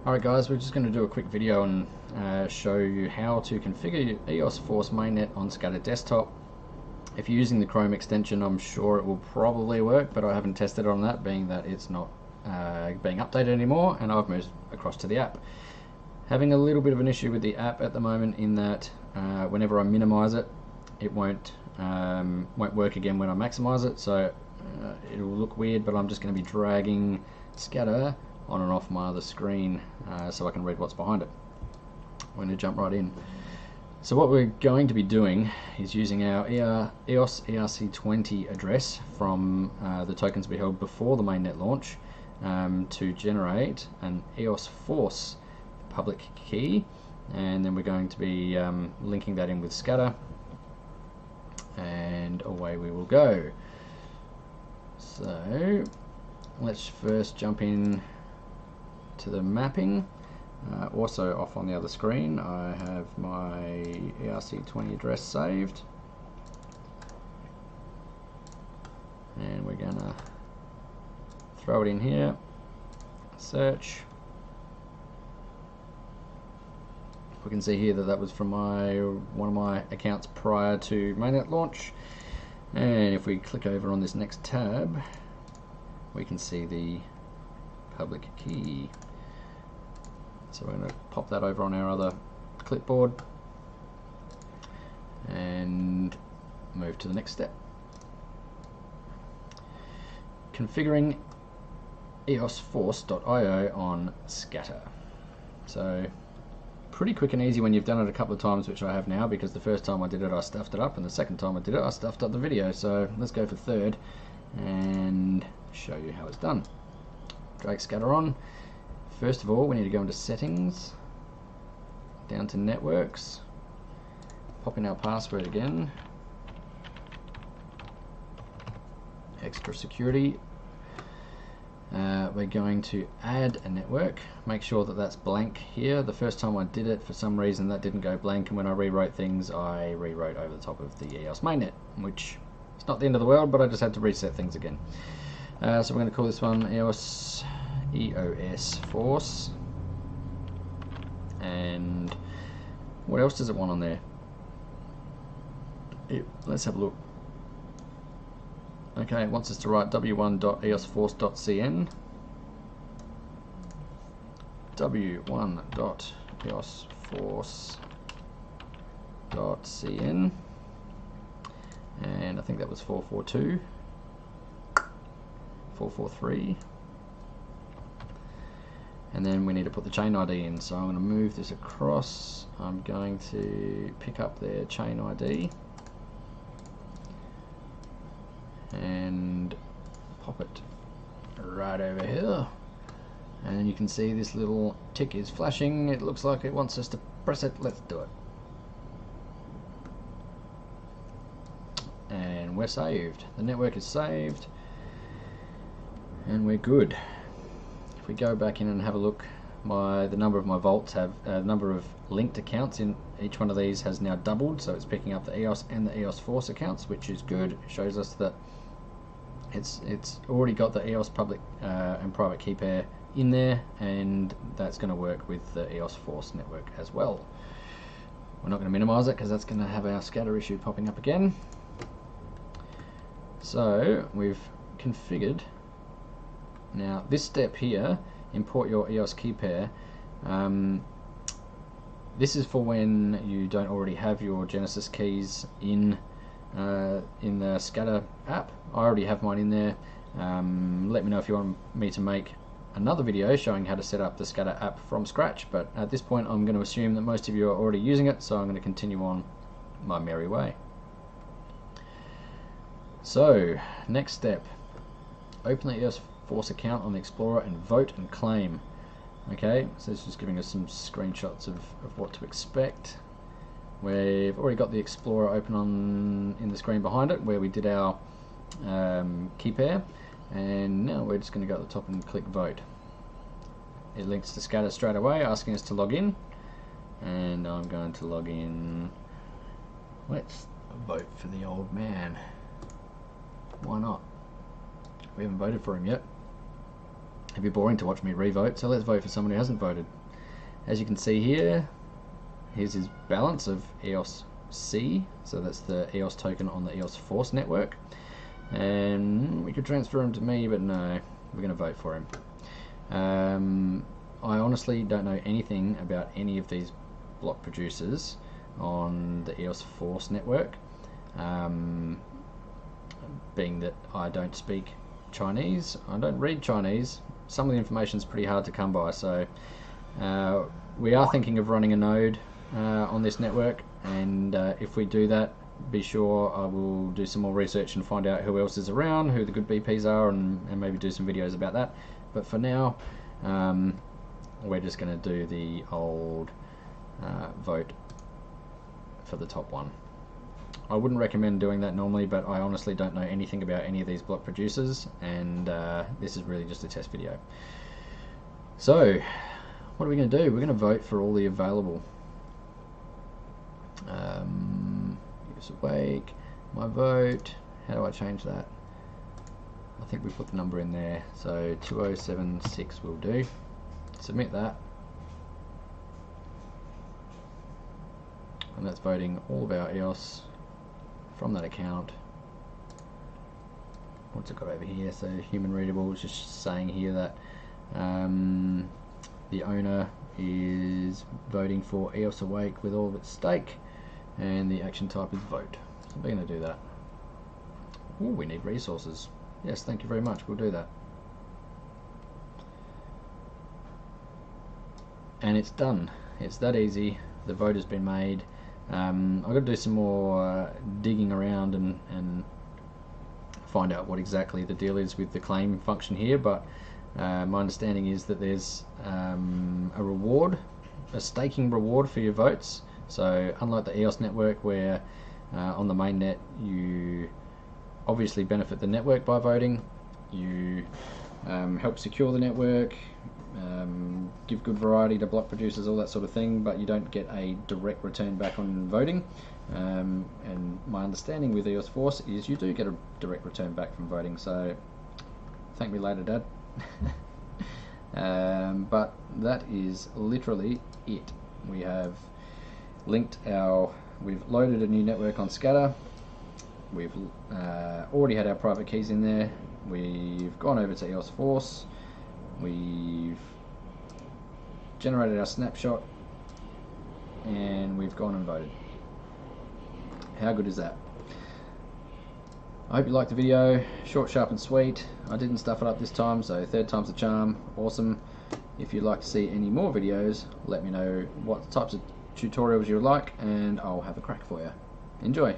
Alright guys, we're just going to do a quick video and show you how to configure EOSForce mainnet on SCADA desktop. If you're using the Chrome extension, I'm sure it will probably work, but I haven't tested on that, being that it's not being updated anymore, and I've moved across to the app. Having a little bit of an issue with the app at the moment in that whenever I minimize it, it won't work again when I maximize it, so it'll look weird, but I'm just going to be dragging SCADA on and off my other screen so I can read what's behind it. We're going to jump right in. So what we're going to be doing is using our EOS ERC20 address from the tokens we held before the mainnet launch to generate an EOSForce public key, and then we're going to be linking that in with SCADA, and away we will go. So let's first jump in to the mapping. Also off on the other screen I have my ERC20 address saved, and we're gonna throw it in here, search. We can see here that that was from one of my accounts prior to mainnet launch, and if we click over on this next tab we can see the public key. So we're going to pop that over on our other clipboard and move to the next step. Configuring eosforce.io on SCADA. So pretty quick and easy when you've done it a couple of times, which I have now, because the first time I did it I stuffed it up, and the second time I did it I stuffed up the video. So let's go for third and show you how it's done. Drag SCADA on. First of all, we need to go into settings, down to networks, pop in our password again, extra security. We're going to add a network. Make sure that that's blank here. The first time I did it, for some reason that didn't go blank, and when I rewrote things I rewrote over the top of the EOS mainnet, which is not the end of the world, but I just had to reset things again. So we're going to call this one EOSForce, and what else does it want on there? Let's have a look. Okay, it wants us to write w1.eosforce.cn, w1.eosforce.cn, and I think that was 442, 443. And then we need to put the chain ID in, so I'm going to move this across. I'm going to pick up their chain ID and pop it right over here, and you can see this little tick is flashing. It looks like it wants us to press it. Let's do it, and we're saved. The network is saved and we're good. If we go back in and have a look, the number of my vaults have a number of linked accounts in each one of these has now doubled, so it's picking up the EOS and the EOSForce accounts, which is good. It shows us that it's already got the EOS public and private keypair in there, and that's going to work with the EOSForce network as well. We're not going to minimize it because that's going to have our SCADA issue popping up again. So we've configured. Now this step here, import your EOS keypair, this is for when you don't already have your Genesis keys in the SCADA app. I already have mine in there. Let me know if you want me to make another video showing how to set up the SCADA app from scratch, but at this point I'm going to assume that most of you are already using it, so I'm going to continue on my merry way. So next step, open the EOSForce account on the Explorer and vote and claim. Okay, so this is giving us some screenshots of what to expect. We've already got the Explorer open in the screen behind it where we did our keypair, and now we're just going to go to the top and click vote. It links to SCADA straight away, asking us to log in, and I'm going to log in. Let's vote for the old man. Why not? We haven't voted for him yet. It'd be boring to watch me re-vote, so let's vote for someone who hasn't voted. As you can see here, here's his balance of EOSC, so that's the EOS token on the EOSForce network. And we could transfer him to me, but no, we're going to vote for him. I honestly don't know anything about any of these block producers on the EOSForce network, being that I don't speak Chinese, I don't read Chinese. Some of the information is pretty hard to come by, so we are thinking of running a node on this network, and if we do that, be sure I will do some more research and find out who else is around, who the good BPs are, and maybe do some videos about that. But for now, we're just going to do the old vote for the top one. I wouldn't recommend doing that normally, but I honestly don't know anything about any of these block producers, and this is really just a test video. So what are we going to do? We're going to vote for all the available. Awake, my vote. How do I change that? I think we put the number in there, so 2076 will do. Submit that, and that's voting all of our EOS from that account. What's it got over here? So human readable is just saying here that the owner is voting for EOS Awake with all of its stake, and the action type is vote. So we're going to do that. Ooh, we need resources. Yes, thank you very much. We'll do that. And it's done. It's that easy. The vote has been made. I've got to do some more digging around and find out what exactly the deal is with the claim function here, but my understanding is that there's a reward, a staking reward for your votes. So unlike the EOS network, where on the mainnet you obviously benefit the network by voting, you help secure the network, give good variety to block producers, all that sort of thing, but you don't get a direct return back on voting. And my understanding with EOSForce is you do get a direct return back from voting, so thank me later, Dad. But that is literally it. We have linked we've loaded a new network on Scatter, we've already had our private keys in there, we've gone over to EOSForce, we've generated our snapshot, and we've gone and voted. How good is that? I hope you liked the video. Short, sharp and sweet. I didn't stuff it up this time, so third time's the charm. Awesome. If you'd like to see any more videos, let me know what types of tutorials you would like, and I'll have a crack for you. Enjoy.